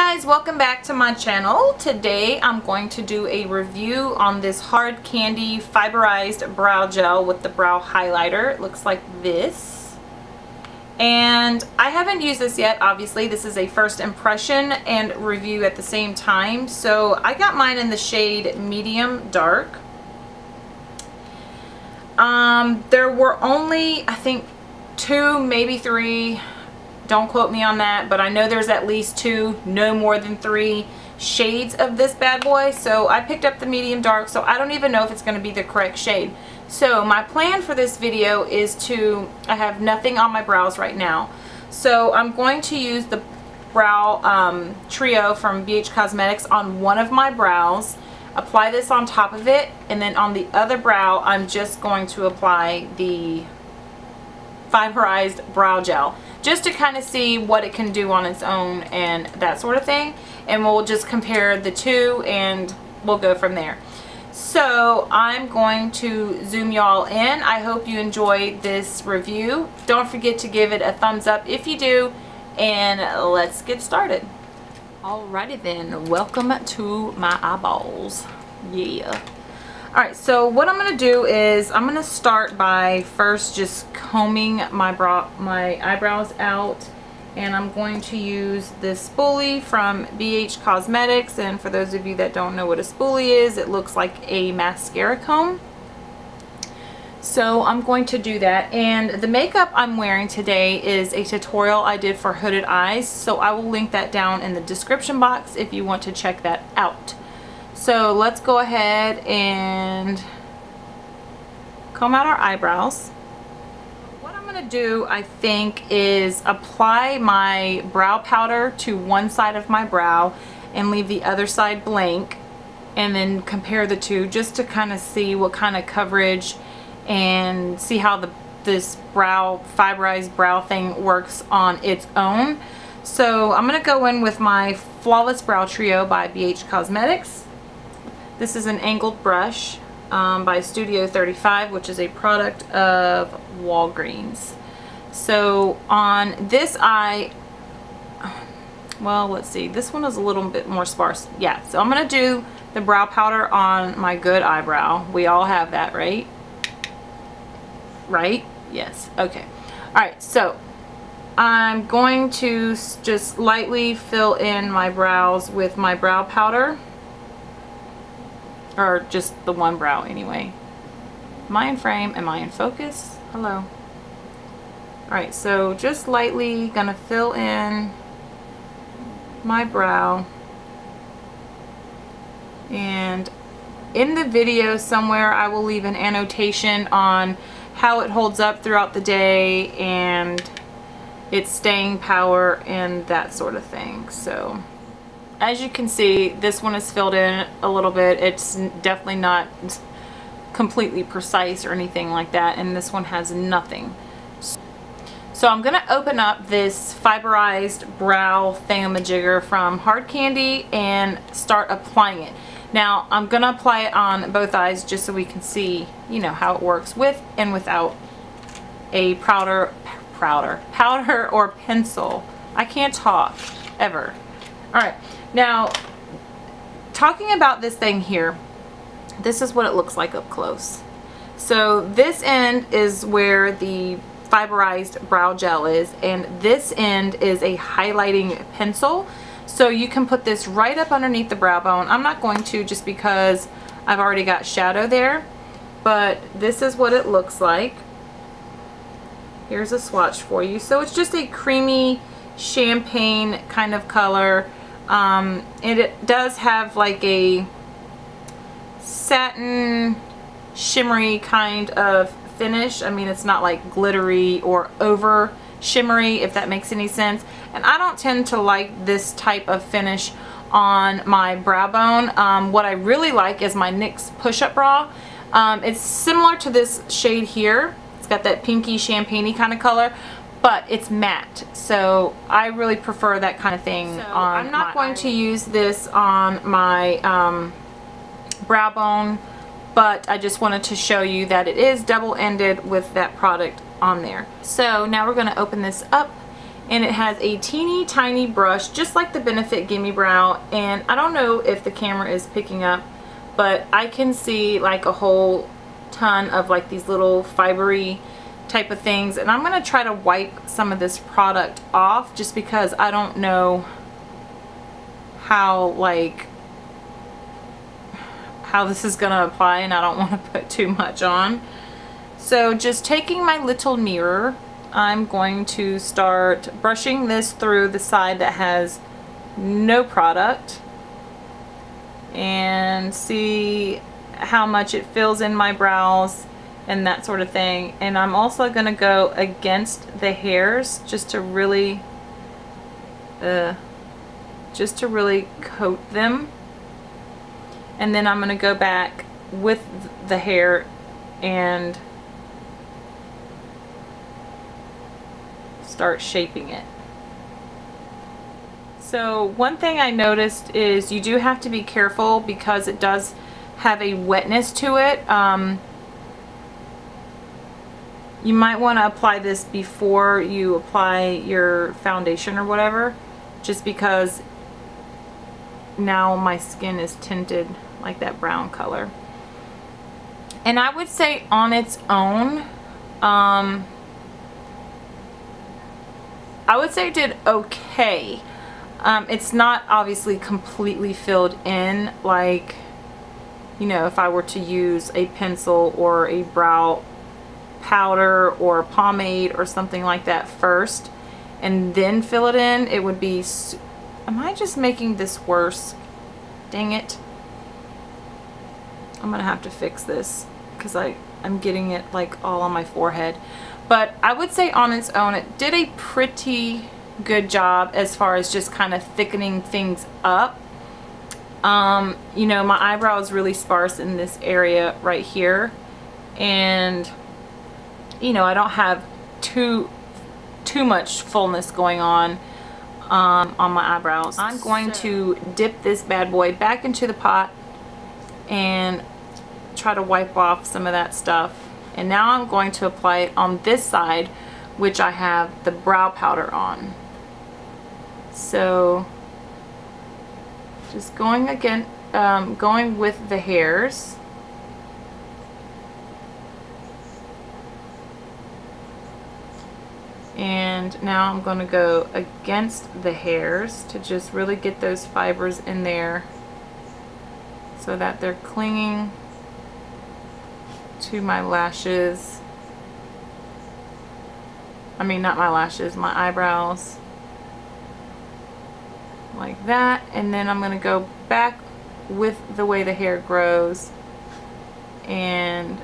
guys, welcome back to my channel. Today I'm going to do a review on this Hard Candy Fiberized Brow Gel with the brow highlighter. It looks like this. And I haven't used this yet, obviously. This is a first impression and review at the same time. So I got mine in the shade Medium Dark. There were only, I think, 2, maybe 3. Don't quote me on that, but I know there's at least 2, no more than 3 shades of this bad boy. So I picked up the medium dark, so I don't even know if it's going to be the correct shade. So my plan for this video is I have nothing on my brows right now. So I'm going to use the brow trio from BH Cosmetics on one of my brows, apply this on top of it, and then on the other brow I'm just going to apply the Fiberized Brow Gel, just to kind of see what it can do on its own and that sort of thing. And we'll just compare the two and we'll go from there. So I'm going to zoom y'all in. I hope you enjoy this review. Don't forget to give it a thumbs up if you do, and let's get started. Alrighty then, welcome to my eyeballs. Yeah. Alright, so what I'm going to do is I'm going to start by first just combing my eyebrows out, and I'm going to use this spoolie from BH Cosmetics. And for those of you that don't know what a spoolie is, it looks like a mascara comb. So I'm going to do that, and the makeup I'm wearing today is a tutorial I did for hooded eyes, so I will link that down in the description box if you want to check that out. So let's go ahead and comb out our eyebrows. What I'm going to do, I think, is apply my brow powder to one side of my brow and leave the other side blank, and then compare the two just to kind of see what kind of coverage and see how this fiberized brow thing works on its own. So I'm going to go in with my Flawless Brow Trio by BH Cosmetics. This is an angled brush by Studio 35, which is a product of Walgreens. So on this eye, well, let's see, this one is a little bit more sparse. Yeah, so I'm going to do the brow powder on my good eyebrow. We all have that, right? Right? Yes. Okay. Alright, so I'm going to just lightly fill in my brows with my brow powder. Or just the one brow anyway. Am I in frame? Am I in focus? Hello. Alright, so just lightly gonna fill in my brow. And in the video somewhere I will leave an annotation on how it holds up throughout the day and its staying power and that sort of thing. So as you can see, this one is filled in a little bit. It's definitely not completely precise or anything like that, and this one has nothing. So I'm going to open up this Fiberized Brow Thingamajigger from Hard Candy and start applying it. Now I'm going to apply it on both eyes just so we can see, you know, how it works with and without a powder or pencil. I can't talk ever. Alright, now talking about this thing here, this is what it looks like up close. So this end is where the Fiberized Brow Gel is, and this end is a highlighting pencil. So you can put this right up underneath the brow bone. I'm not going to, just because I've already got shadow there, but this is what it looks like. Here's a swatch for you. So it's just a creamy champagne kind of color. And it does have like a satin shimmery kind of finish. I mean, it's not like glittery or over shimmery, if that makes any sense. And I don't tend to like this type of finish on my brow bone. What I really like is my NYX push-up bra. It's similar to this shade here. It's got that pinky champagne-y kind of color, but it's matte, so I really prefer that kind of thing. So on I'm not going to use this on my brow bone, but I just wanted to show you that it is double-ended with that product on there. So now we're going to open this up and it has a teeny tiny brush just like the Benefit Gimme Brow, and I don't know if the camera is picking up, but I can see like a whole ton of like these little fibery type of things, and I'm going to try to wipe some of this product off just because I don't know how this is going to apply, and I don't want to put too much on. So just taking my little mirror, I'm going to start brushing this through the side that has no product and see how much it fills in my brows and that sort of thing. And I'm also going to go against the hairs just to really coat them, and then I'm going to go back with the hair and start shaping it. So one thing I noticed is you do have to be careful because it does have a wetness to it. You might want to apply this before you apply your foundation or whatever, just because now my skin is tinted like that brown color. And I would say on its own, I would say it did okay. It's not obviously completely filled in, like, you know, if I were to use a pencil or a brow powder or pomade or something like that first and then fill it in, it would be... Am I just making this worse? Dang it. I'm gonna have to fix this because I'm getting it like all on my forehead. But I would say on its own it did a pretty good job as far as just kind of thickening things up. You know, my eyebrow is really sparse in this area right here, and you know, I don't have too much fullness going on my eyebrows. I'm going to dip this bad boy back into the pot and try to wipe off some of that stuff. And now I'm going to apply it on this side, which I have the brow powder on. So just going again, going with the hairs. And now I'm going to go against the hairs to just really get those fibers in there so that they're clinging to my lashes. I mean, not my lashes, my eyebrows. Like that. And then I'm going to go back with the way the hair grows and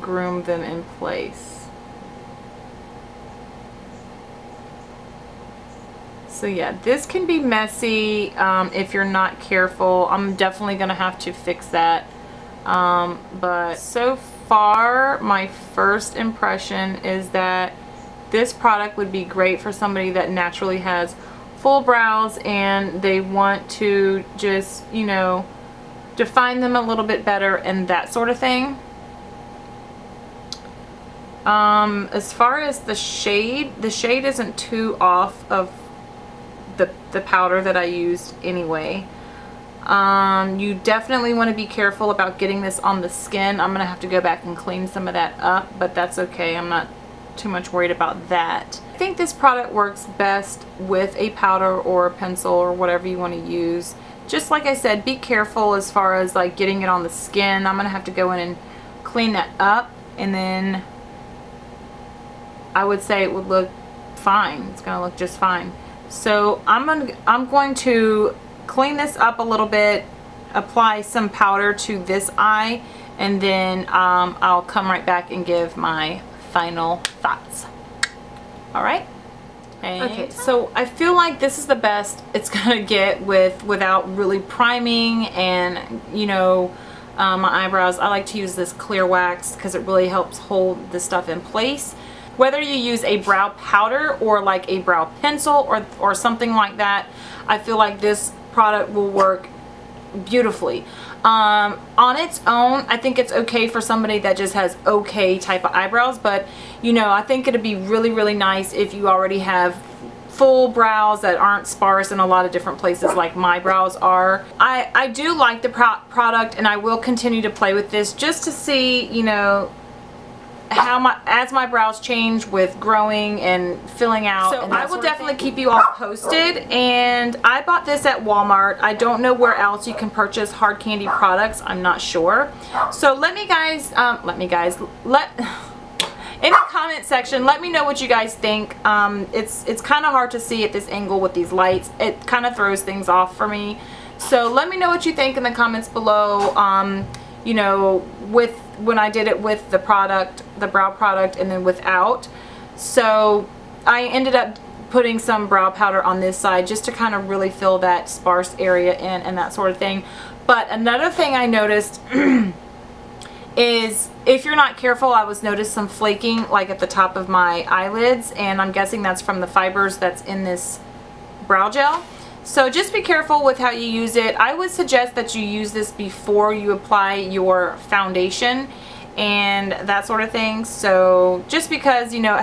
groom them in place. So yeah, this can be messy if you're not careful. I'm definitely going to have to fix that. But so far, my first impression is that this product would be great for somebody that naturally has full brows and they want to just, you know, define them a little bit better and that sort of thing. As far as the shade isn't too off of the powder that I used anyway. You definitely want to be careful about getting this on the skin. I'm gonna have to go back and clean some of that up, but that's okay. I'm not too much worried about that. I think this product works best with a powder or a pencil or whatever you want to use. Just like I said, be careful as far as like getting it on the skin. I'm gonna have to go in and clean that up, and then I would say it would look fine. It's gonna look just fine. So I'm going to clean this up a little bit, apply some powder to this eye, and then I'll come right back and give my final thoughts. All right. Okay, so I feel like this is the best it's gonna get without really priming, and you know, my eyebrows. I like to use this clear wax because it really helps hold the stuff in place. Whether you use a brow powder or like a brow pencil or something like that, I feel like this product will work beautifully. On its own, I think it's okay for somebody that just has okay type of eyebrows, but you know, I think it'd be really, really nice if you already have full brows that aren't sparse in a lot of different places like my brows are. I do like the product, and I will continue to play with this just to see, you know, how as my brows change with growing and filling out. So I will definitely keep you all posted. And I bought this at Walmart. I don't know where else you can purchase hard candy products. I'm not sure. So let me guys, in the comment section, let me know what you guys think. It's kind of hard to see at this angle with these lights. It kind of throws things off for me. So let me know what you think in the comments below. You know, when I did it with the product, the brow product, and then without. So I ended up putting some brow powder on this side just to kind of really fill that sparse area in and that sort of thing. But another thing I noticed is if you're not careful, I noticed some flaking like at the top of my eyelids, and I'm guessing that's from the fibers that's in this brow gel. So just be careful with how you use it. I would suggest that you use this before you apply your foundation and that sort of thing. So just because, you know,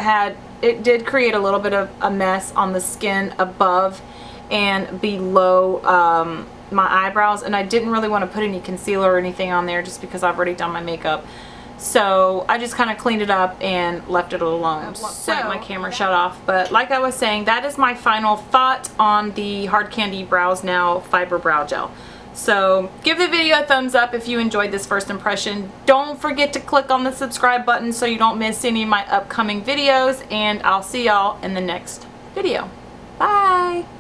it did create a little bit of a mess on the skin above and below my eyebrows, and I didn't really want to put any concealer or anything on there just because I've already done my makeup. So I just kind of cleaned it up and left it alone. So my camera shut off, but like I was saying, that is my final thought on the Hard Candy Brows Now Fiber Brow Gel. So give the video a thumbs up if you enjoyed this first impression. Don't forget to click on the subscribe button so you don't miss any of my upcoming videos, and I'll see y'all in the next video. Bye!